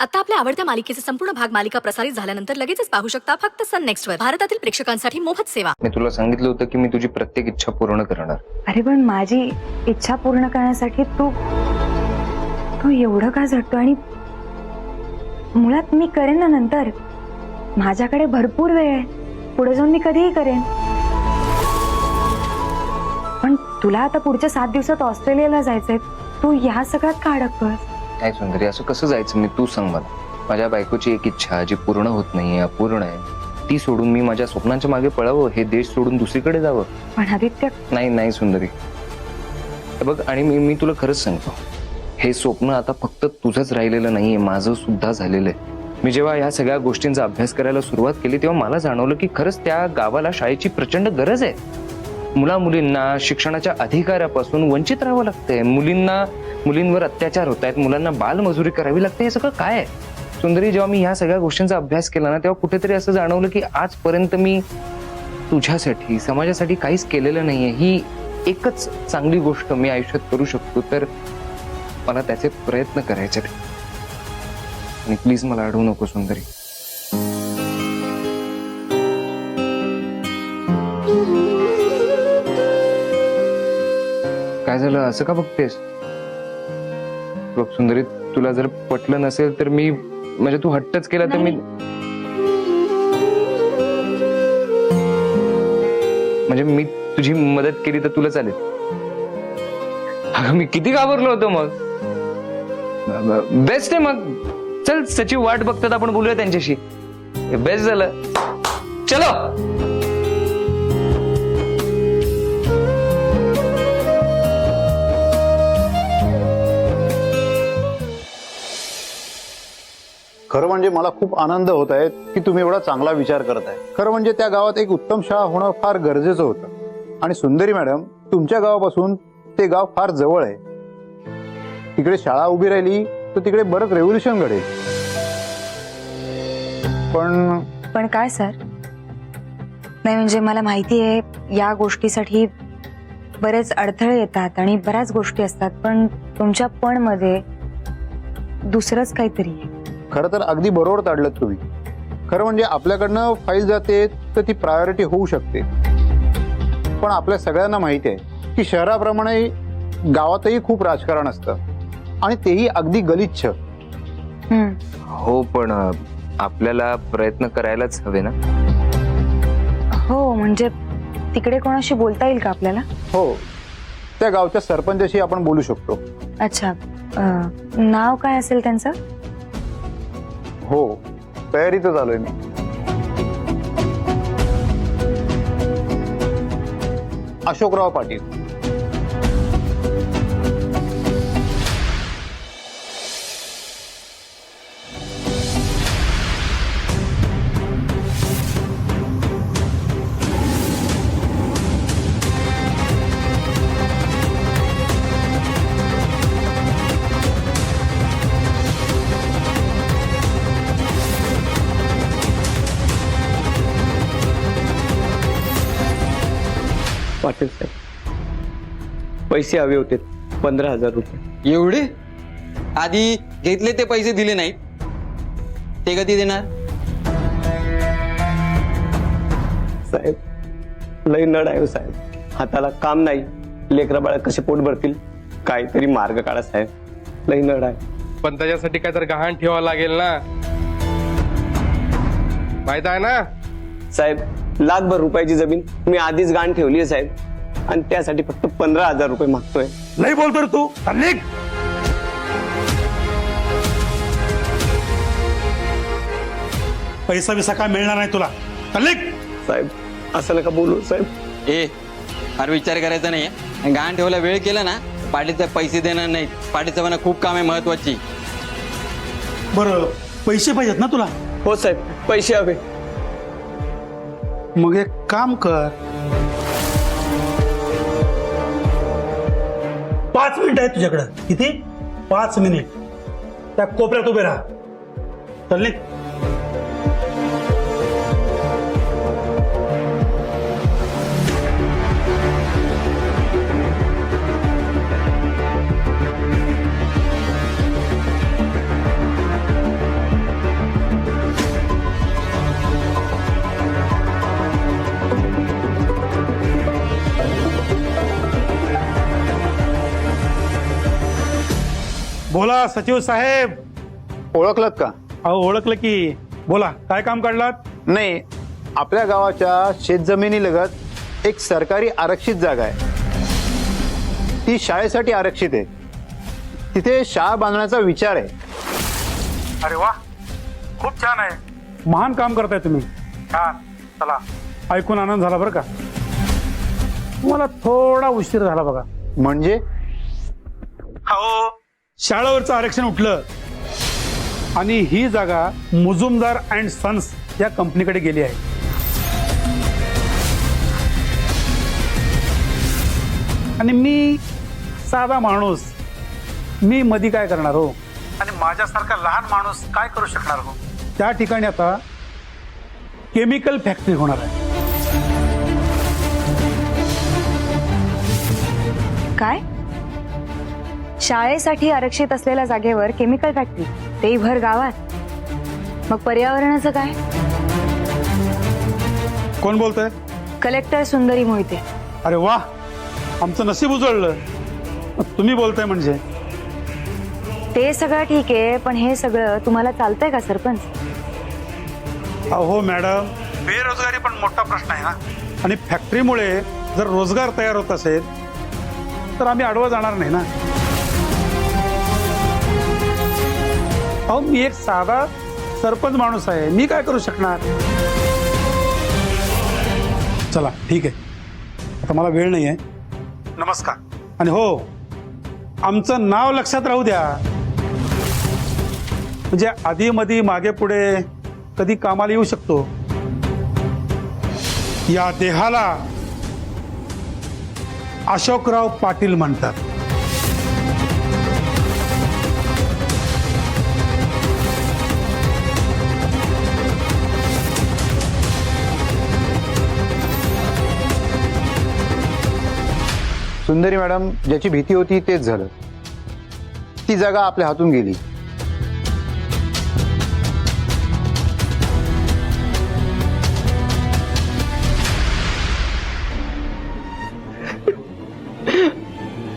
आता आपल्या आवडत्या मालिकेचे संपूर्ण भाग मालिका प्रसारित झाल्यानंतर लगेचच पाहू शकता फक्त सन नेक्स्ट वर भारतातील प्रेक्षकांसाठी मोफत सेवा। मी तुला सांगितलं होतं की मी तुझी प्रत्येक इच्छा पूर्ण करणार। अरे पण माझी इच्छा पूर्ण करण्यासाठी तू तू एवढं का झटतो? आणि मुळात मी करेन ना नंतर, माझ्याकडे भरपूर वेळ आहे, पुढे जाऊन मी कधीही करेन। पण तुला आता पुढच्या 7 दिवसात ऑस्ट्रेलियाला जायचंय, तू या सगळ्यात का अडकतोय? नाही सुंदरी, असं कसं जायचं मी? तू सांग मला। माझ्या बायकोची एक इच्छा जी पूर्ण होत नाहीये, अपूर्ण आहे, ती सोडून मी माझ्या स्वप्नांच्या मागे पळावं, हे देश सोडून दुसरीकडे जावं? पण आदित्य, नाही सुंदरी, बघ, आणि मी तुला खरंच सांगतो, हे स्वप्न आता फक्त तुझंच राहिलेलं नाहीये, माझं सुद्धा झालेलं आहे। मी जेव्हा या सगळ्या गोष्टींचा अभ्यास करायला सुरुवात केली तेव्हा मला जाणवलं की खरंच त्या गावाला शाळेची प्रचंड गरज आहे। मुलींना शिक्षणाच्या अधिकारापासून वंचित राहावं लागतंय, मुलींवर अत्याचार होत आहेत, मुलांना बालमजुरी करावी लागते, हे सगळं काय आहे? सुंदरी, जेव्हा मी ह्या सगळ्या गोष्टींचा अभ्यास केला ना, तेव्हा कुठेतरी असं जाणवलं की आजपर्यंत मी तुझ्यासाठी, समाजासाठी काहीच केलेलं नाहीये। ही एकच चांगली गोष्ट मी आयुष्यात करू शकतो, तर मला त्याचे प्रयत्न करायचे। आणि प्लीज मला अडवू नको सुंदरी। काय झालं, असं का बघतेस? बघ सुंदरी, तुला जर पटलं नसेल तर मी, म्हणजे तू हट्टच केला तर मी, म्हणजे मी तुझी मदत केली तर तुला चालेल? अगं मी किती घाबरलो होतो मग। बेस्ट आहे मग, चल सचिव वाट बघतात, आपण बोलूया त्यांच्याशी। बेस्ट झालं, चलो। खरं म्हणजे मला खूप आनंद होत आहे की तुम्ही एवढा चांगला विचार करताय। खरं म्हणजे त्या गावात एक उत्तम शाळा होणं फार गरजेचं होतं, आणि सुंदरी मॅडम, तुमच्या गावापासून ते गाव फार जवळ आहे। तिकडे शाळा उभी राहिली तर तिकडे बरंच रेव्होल्युशन घडेल। पण काय सर? नाही म्हणजे मला माहिती आहे या गोष्टीसाठी बरेच अडथळे येतात आणि बऱ्याच गोष्टी असतात, पण तुमच्या पण मध्ये दुसरंच काहीतरी आहे। खरं तर अगदी बरोबर काढलं तुम्ही। खरं म्हणजे आपल्याकडनं फाईल जाते तर ती प्रायोरिटी होऊ शकते, पण आपल्या सगळ्यांना माहिती आहे की शहराप्रमाणे गावातही खूप राजकारण असतं, आणि तेही अगदी गलिच्छ। हो, पण आपल्याला प्रयत्न करायलाच हवे ना। हो, म्हणजे तिकडे कोणाशी बोलता येईल का आपल्याला? हो, त्या गावच्या सरपंचाशी आपण बोलू शकतो। अच्छा, नाव काय असेल त्यांचं? हो, तयारीतच आलोय मी। अशोकराव पाटील। पाटील साहेब, पैसे हवे होते 15,000 रुपये। एवढे? आधी घेतले ते पैसे दिले नाहीत, ते कधी देणार? साहेब, लय नड आहे हो साहेब, हाताला काम नाही, लेकरा बाळा कसे पोट भरतील, काहीतरी मार्ग काढा साहेब, लय नड आहे। पण त्याच्यासाठी काय तर गहाण ठेवावं लागेल ना, माहित आहे ना? साहेब, लाखभर रुपयाची जमीन मी आधीच गाण ठेवली आहे साहेब, आणि त्यासाठी फक्त 15,000 रुपये मागतोय। नाही बोलतो रे तू, निघ। पैसा बिसा काय मिळणार नाही तुला, निघ। साहेब, असं नका बोलू साहेब। ए, फार विचार करायचा नाहीये, गहाण ठेवायला वेळ केला ना, पाटीलचे पैसे देणार नाहीत, पाटीलचं म्हणा खूप काम आहे महत्वाची। बरं, पैसे पाहिजेत ना तुला? हो साहेब, पैसे हवे। मग एक काम कर, 5 मिनिट आहे तुझ्याकडं। किती? 5 मिनिट त्या कोपऱ्यात उभे राहा, चल निघ। बोला सचिव साहेब. ओळखलत का? अहो ओळखलं की. बोला काय काम काढलात? नाही, आपल्या गावाच्या शेतजमिनीलगत एक सरकारी आरक्षित जागा आहे. ती शाळेसाठी आरक्षित आहे. तिथे शाळा बांधण्याचा विचार आहे. अरे वा, खूप छान आहे. महान काम करताय तुम्ही. छान. चला, ऐकून आनंद झाला बरं का. तुम्हाला थोडा उशीर झाला बघा. म्हणजे हो, शाळेवरचं आरक्षण उठलं आणि ही जागा मुजुमदार अँड सन्स या कंपनीकडे गेली आहे. आणि मी साधा माणूस, मी मधी काय करणार हो? आणि माझ्यासारखा लहान माणूस काय करू शकणार हो? त्या ठिकाणी आता केमिकल फॅक्टरी होणार आहे. काय? शाळेसाठी आरक्षित असलेल्या जागेवर केमिकल फॅक्टरी, तेही भर गावात? मग पर्यावरणाचं काय? कोण बोलतंय? कलेक्टर सुंदरी मोहिते. अरे वा, आमचं नशीब उजळलं. तुम्ही बोलताय म्हणजे? ते सगळं ठीक आहे, पण हे सगळं तुम्हाला चालतंय का सरपंच? अहो मॅडम, बेरोजगारी पण मोठा प्रश्न आहे ना. आणि फॅक्टरीमुळे जर रोजगार तयार होत असेल तर आम्ही आडवं जाणार नाही ना. अहो, मी एक साधा सरपंच माणूस आहे, मी काय करू शकणार? चला ठीक आहे, आता मला वेळ नाही आहे. नमस्कार. आणि हो, आमचं नाव लक्षात राहू द्या, म्हणजे आधी मधी मागे पुढे कधी कामाला येऊ शकतो. या देहाला अशोकराव पाटील म्हणतात. सुंदरी मॅडम, ज्याची भीती होती तेच झालं. ती जागा आपल्या हातून गेली.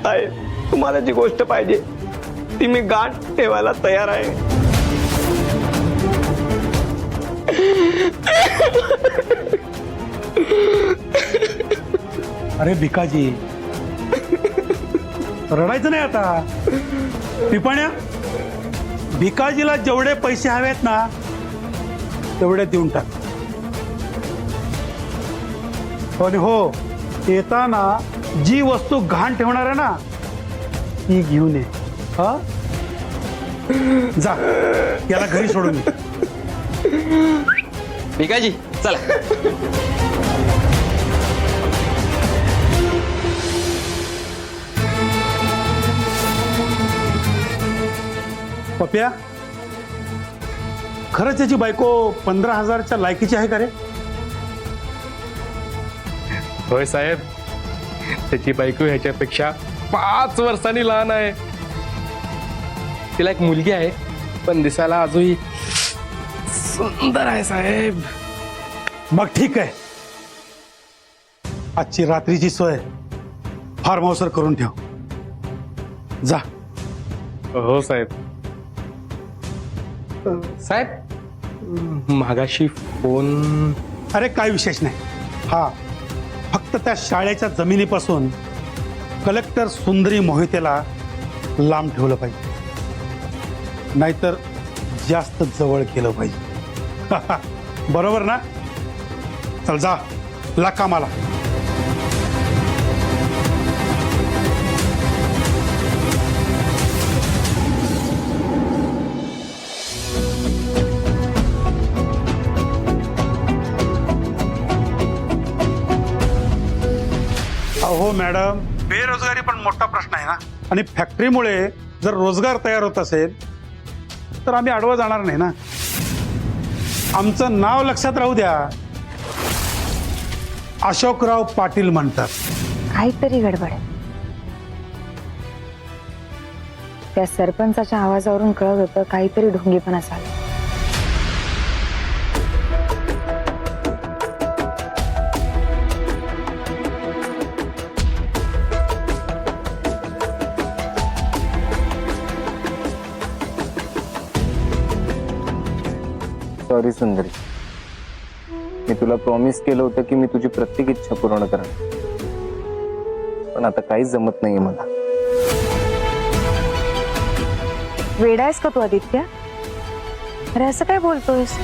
आहे, तुम्हाला जी गोष्ट पाहिजे ती मी गाठ ठेवायला तयार आहे. अरे भिकाजी, रडायचं नाही आता. पिपाण्या, भिकाजीला जेवढे पैसे हवेत ना तेवढे देऊन टाक. आणि हो, येताना जी वस्तू घाण ठेवणार आहे ना ती घेऊन ये. हा, जा, याला घरी सोडून ये. भिकाजी चला. पप्या, खरंच याची बायको 15,000च्या लायकीची आहे का रे? होय साहेब, त्याची बायको ह्याच्यापेक्षा 5 वर्षांनी लहान आहे. तिला एक मुलगी आहे, पण दिसायला अजूनही सुंदर आहे साहेब. मग ठीक आहे, आजची रात्रीची सोय फार्म हाऊसवर करून ठेव. जा. हो साहेब. साहेब, मागाशी फोन. अरे काय विशेष नाही. हा, फक्त त्या शाळेच्या जमिनीपासून कलेक्टर सुंदरी मोहितेला लांब ठेवलं पाहिजे, नाहीतर जास्त जवळ केलं पाहिजे. बरोबर ना? चल जा, लाग कामाला. अहो मॅडम, बेरोजगारी पण मोठा प्रश्न आहे ना. आणि फॅक्टरीमुळे जर रोजगार तयार होत असेल तर आम्ही आडवं जाणार नाही ना. आमचं नाव लक्षात राहू द्या, अशोकराव पाटील म्हणतात. काहीतरी गडबड आहे. त्या सरपंचाच्या आवाजावरून कळत होतं काहीतरी ढोंगीपणा झाला. सॉरी सुंदरी, मी तुला प्रॉमिस केलं होतं की मी तुझी प्रत्येक इच्छा पूर्ण करणार, पण आता काहीच जमत नाहीये मला. वेडा आहेस का तू आदित्य? अरे असं काय बोलतोयस?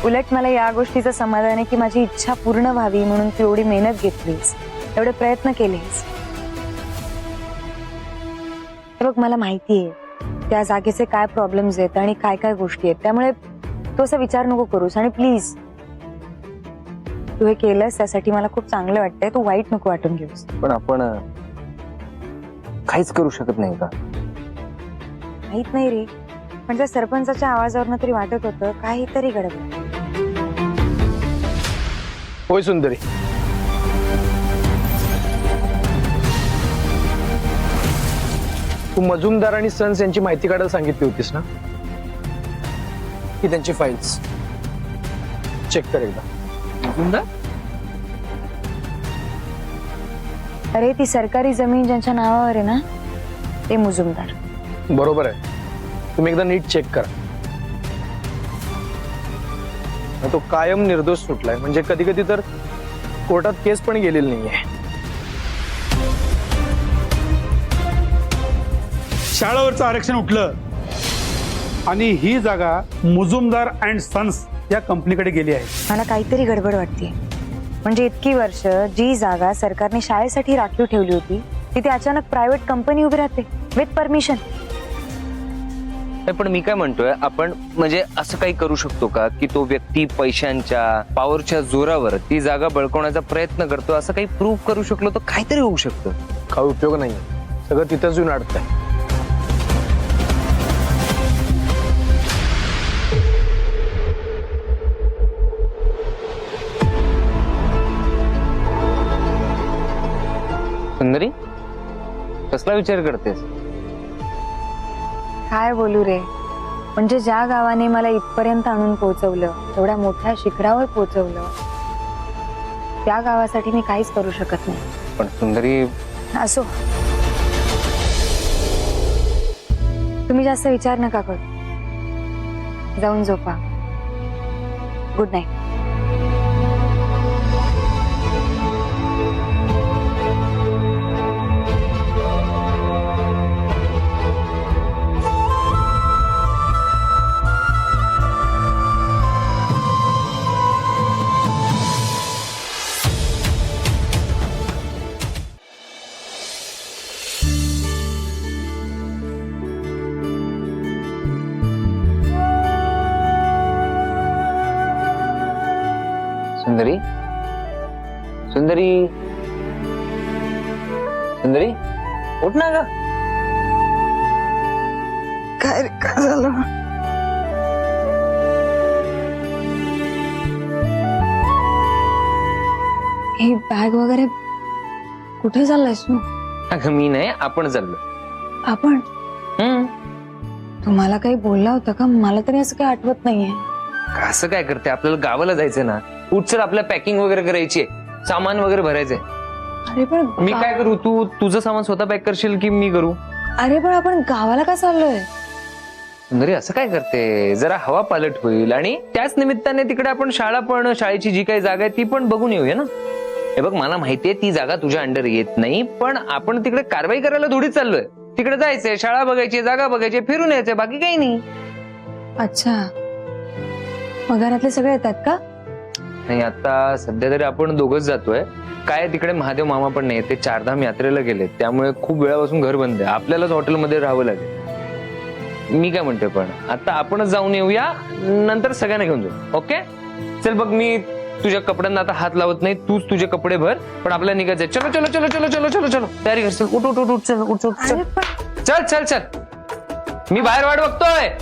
उलट मला या गोष्टीचं समाधान आहे की माझी इच्छा पूर्ण व्हावी म्हणून तू एवढी मेहनत घेतलीस, एवढे प्रयत्न केलेस. हे बघ, मला माहिती आहे त्या जागेचे काय प्रॉब्लेम्स आहेत आणि काय काय गोष्टी आहेत, त्यामुळे तू असा विचार नको करूस. आणि प्लीज, तू हे केलंस त्यासाठी मला खूप चांगलं वाटतंय, तू वाईट नको वाटून घेऊस. पण आपण काहीच करू शकत नाही का? माहित नाही रे, पण त्या सरपंचाच्या आवाजावरनं तरी वाटत होतं काहीतरी गडबड. होय सुंदरी, तू मजुमदार आणि सन्स यांची माहिती काढायला सांगितली होतीस ना, की त्यांची फाईल्स चेक कर एकदा. मजुमदार? अरे ती सरकारी जमीन ज्यांच्या नावावर आहे ना, ते मुजुमदार. बरोबर आहे, तुम्ही एकदा नीट चेक करा. तो कायम निर्दोष सुटलाय, म्हणजे कधी कधी तर कोर्टात केस पण गेलेली नाहीये. शाळेवरचं आरक्षण उठलं आणि ही जागा मुजुमदार अँड सन्स या कंपनीकडे गेली आहे. मला काहीतरी गडबड वाटते. म्हणजे इतकी वर्ष जी जागा सरकारने शाळेसाठी राखीव ठेवली होती तिथे अचानक प्रायव्हेट कंपनी उभी राहते विथ परमिशन. पण मी काय म्हणतोय, आपण म्हणजे असं काही करू शकतो का की तो व्यक्ती पैशांच्या पॉवरच्या जोरावर ती जागा बळकवण्याचा प्रयत्न करतो, असं काही प्रूव्ह करू शकलो तर काहीतरी होऊ शकतं. काही उपयोग नाही, सगळं तिथंच येऊन अडतंय. सुंदरी, कसला विचार करतेस? काय बोलू रे, म्हणजे ज्या गावाने मला इथपर्यंत आणून पोहोचवलं, एवढ्या मोठ्या शिखरावर पोहोचवलं, त्या गावासाठी मी काहीच करू शकत नाही. पण सुंदरी, असो, तुम्ही जास्त विचार नका करू. जाऊन झोपा. Good night. सुंदरी, सुंदरी, सुंदरी, उठ ना ग. काय झालं? ही बॅग वगैरे कुठे चाललायस तू? अगं मी नाही, आपण चाललो. आपण? तुम्हाला काही बोलला होता का? मला तरी असं काही आठवत नाहीये. असं काय करते, आपल्याला गावाला जायचंय ना. उठचल, आपल्या पॅकिंग वगैरे करायची, सामान वगैरे भरायचंय. अरे पण मी काय करू, तू तुझं सामान स्वतः पॅक करशील की मी करू? अरे पण आपण गावाला का चाललोय? सुंदरी, असं काय करते, जरा हवा पालट होईल आणि त्याच निमित्ताने तिकडे आपण शाळा पण, शाळेची जी काही जागा आहे ती पण बघून येऊया ना. हे बघ, मला माहितीये ती जागा तुझ्या अंडर येत नाही, पण आपण तिकडे कारवाई करायला थोडीच चाललोय. तिकडे जायचंय, शाळा बघायची, जागा बघायची, फिरून यायचंय, बाकी काही नाही. अच्छा, मग घरातले सगळे येतात का? नाही, आता सध्या तरी आपण दोघच जातोय. काय तिकडे महादेव मामा पण नाही, ते चारधाम यात्रेला गेले, त्यामुळे खूप वेळापासून घर बंद आहे. आपल्यालाच हॉटेलमध्ये राहावं लागेल. मी काय म्हणतोय, पण आता आपणच जाऊन येऊया, नंतर सगळ्यांना घेऊन जाऊ. ओके, चल. बघ, मी तुझ्या कपड्यांना आता हात लावत नाही, तूच तुझे कपडे भर, पण आपल्याला निघायचंय. चलो चलो चलो चलो चलो चलो चलो, तयारी कर. उठ उठ उठ उठ, चल उठ उठ, चल चल चल चल. मी बाहेर वाट बघतोय.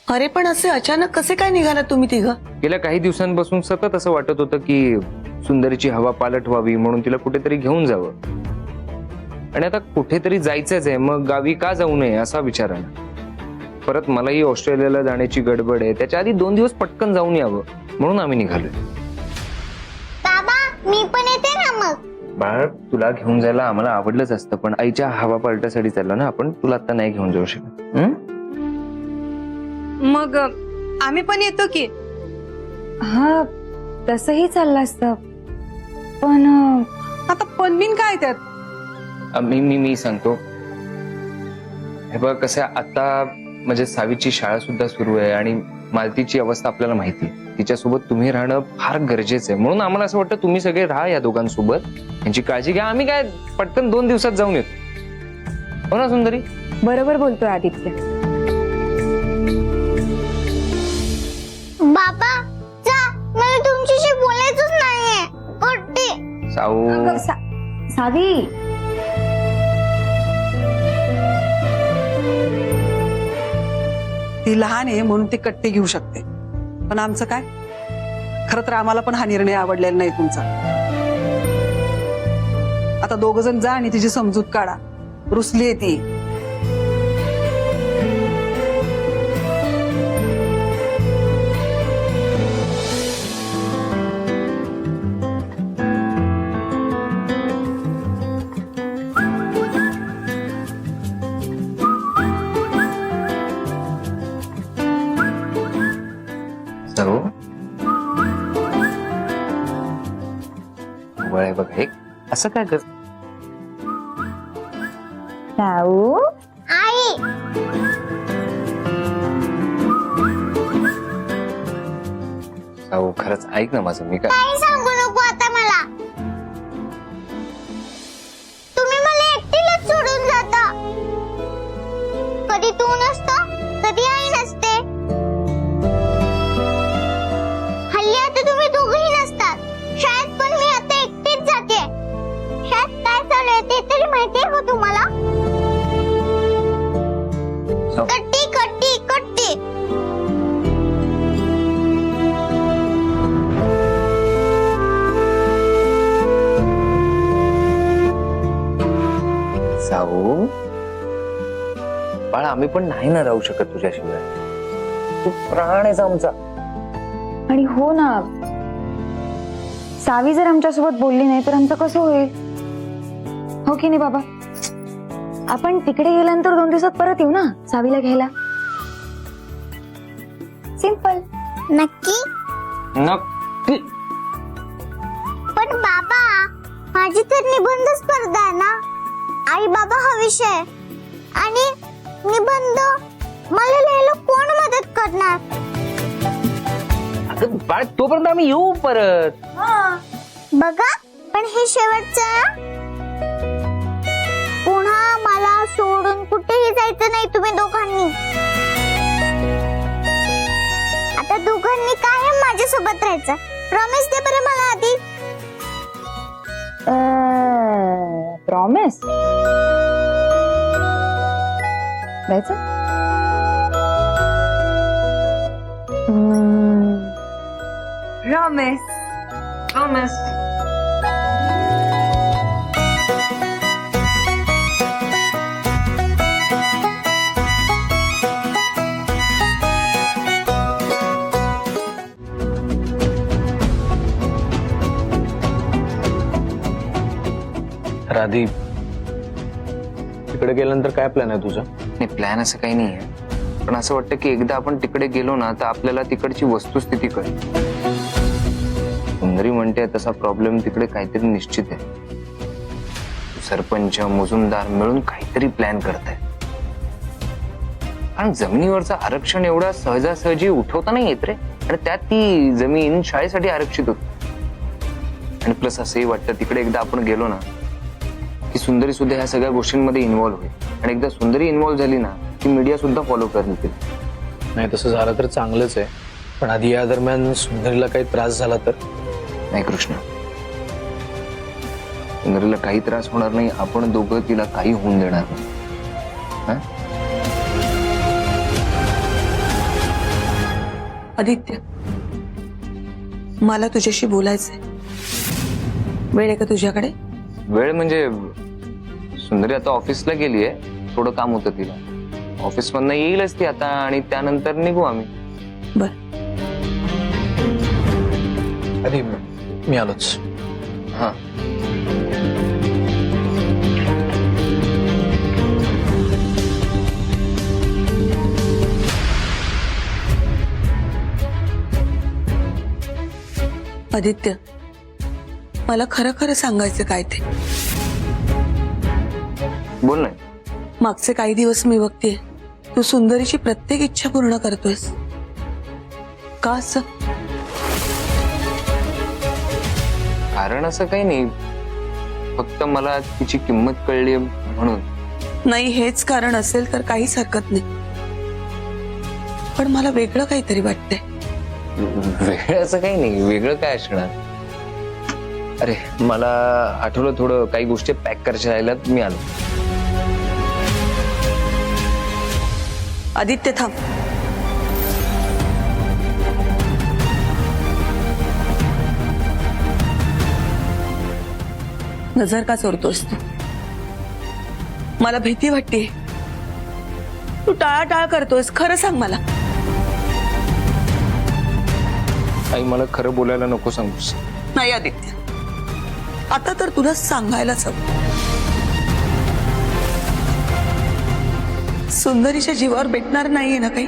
अरे पण असे अचानक कसे काय निघाला तुम्ही तिघं? गेल्या काही दिवसांपासून सतत असं वाटत होतं की सुंदरीची हवा पालट व्हावी, म्हणून तिला कुठेतरी घेऊन जावं. आणि आता कुठेतरी जायचंच आहे, मग गावी का जाऊ नये असा विचार आला. परत मलाही ऑस्ट्रेलियाला जाण्याची गडबड आहे, त्याच्या आधी 2 दिवस पटकन जाऊन यावं म्हणून आम्ही निघालोय. बाबा, मी पण येते ना मग. बाळ तुला घेऊन जायला आम्हाला आवडलंच असतं, पण आईच्या हवा पालटासाठी चाललो ना आपण, तुला आता नाही घेऊन जाऊ शकत. मग आम्ही पण येतो की. हा तसंही चाललं असतं, पण आता पनबिन काय त्यात? मी सांगतो. हे बघ कसं आहे, आता म्हणजे सावीची शाळा सुद्धा सुरू आहे आणि मालतीची अवस्था आपल्याला माहिती आहे. तिच्यासोबत तुम्ही राहणं फार गरजेचं आहे, म्हणून आम्हाला असं वाटतं तुम्ही सगळे राहा या दोघांसोबत, यांची काळजी घ्या. आम्ही काय पटकन 2 दिवसात जाऊन येतो, हो ना सुंदरी? बरोबर बोलतोय आदित्य. बाबा जा, मला तुमच्याशी बोलायचंच नाहीये. पट्टी साऊ अगं, सावी ती लहान आहे म्हणून ती कट्टी घेऊ शकते, पण आमचं काय? खरं तर आम्हाला पण हा निर्णय आवडलेला नाही तुमचा. आता 2 जण जा आणि तिची समजूत काढा. रुसली आहे ती. साऊ वळ बघ, हे असं काय कर? साऊ आई साऊ खरंच ऐक ना माझं, मी काय काही सांगू नको आता मला. तुम्ही मला एकटीलाच सोडून जाता. कधी तू नसतो, कधी आई नसते. हल्ली आता तुम्ही दोघंही नसतात. शाळेत पण मी आता एकटीच जाते. शाळेत काय चालू आहे ते तरी माहितीये का तुम्हाला? साऊ कट्टी कट्टी कट्टी. साऊ बाळा, आम्ही पण नाही ना राहू शकत तुझ्याशिवाय. तू प्राण आहेस आमचा. आणि हो ना, सावी जर आमच्यासोबत बोलली नाही तर आमचं कसं होईल? हो की नाही बाबा? आपण तिकडे गेल्यानंतर 2 दिवसात परत येऊ ना सावीला घ्यायला. सिंपल. नक्की? नक्की. पण बाबा, माझी तर निबंध स्पर्धा आहे ना. आई बाबा हा विषय आणि निबंध मला लिहायला कोण मदत करणार? अगं बाळ, तोपर्यंत आम्ही येऊ परत. बघा, पण हे शेवटचं. पुन्हा मला सोडून कुठेही जायचं नाही तुम्ही दोघांनी. आता दोघांनी कायम माझ्यासोबत राहायचं. प्रॉमिस दे बरं मला आधी. प्रॉमिस द्यायचं? प्रॉमिस. प्रॉमिस. राधी, तिकडे गेल्यानंतर काय प्लॅन आहे तुझा? नाही, प्लॅन असं काही नाही आहे, पण असं वाटतं की एकदा आपण तिकडे गेलो ना तर आपल्याला तिकडची वस्तुस्थिती कळेल. सुंदरी म्हणते तसा प्रॉब्लेम तिकडे काहीतरी निश्चित आहे. सरपंच मुजुमदार मिळून काहीतरी प्लॅन करतायत. कारण जमिनीवरचं आरक्षण एवढा सहजासहजी उठवता नाही येत रे. आणि त्यात ती जमीन शाळेसाठी आरक्षित होती. आणि प्लस असंही वाटतं तिकडे एकदा आपण गेलो ना की सुंदरी सुद्धा ह्या सगळ्या गोष्टींमध्ये इन्व्हॉल्व्ह होईल. आणि एकदा सुंदरी इन्व्हॉल्व्ह झाली ना की मीडिया सुद्धा फॉलो करतील. नाही, तसं झालं तर चांगलंच आहे, पण आधी या दरम्यान सुंदरीला काही त्रास झाला तर? नाही कृष्ण, सुंदरीला काही त्रास होणार नाही. आपण दोघं तिला काही होऊन देणार नाही. हा? आदित्य, मला तुझ्याशी बोलायचंय. वेळ आहे का तुझ्याकडे? वेळ म्हणजे सुंदरी आता ऑफिसला गेली आहे. थोडं काम होतं तिला. ऑफिस मधनं येईलच ती आता आणि त्यानंतर निघू आम्ही. बर. आधी मी आलोच. हा आदित्य, मला खरं खरं सांगायचं काय ते. बोल ना. मागचे काही दिवस मी बघतेय तू सुंदरीची प्रत्येक इच्छा पूर्ण करतोयस. का असं? कारण असं काही नाही, फक्त मला तिची किंमत कळली म्हणून. नाही, हेच कारण असेल तर काहीच हरकत नाही, पण मला वेगळं काहीतरी वाटतंय. वेगळं असं काही नाही, वेगळं काय असणार. अरे मला आठवलं, थोडं काही गोष्टी पॅक करायच्या राहिल्यात, मी आलो. आदित्य थांब. नजर का चोरतोस तू? मला भीती वाटते. तू टाळाटाळ करतोस, खरं सांग मला. आई मला खरं बोलायला नको सांगूस. नाही आदित्य, आता तर तुला सांगायलाच हवं. सुंदरीच्या जीवावर बेटणार नाहीये ना काही?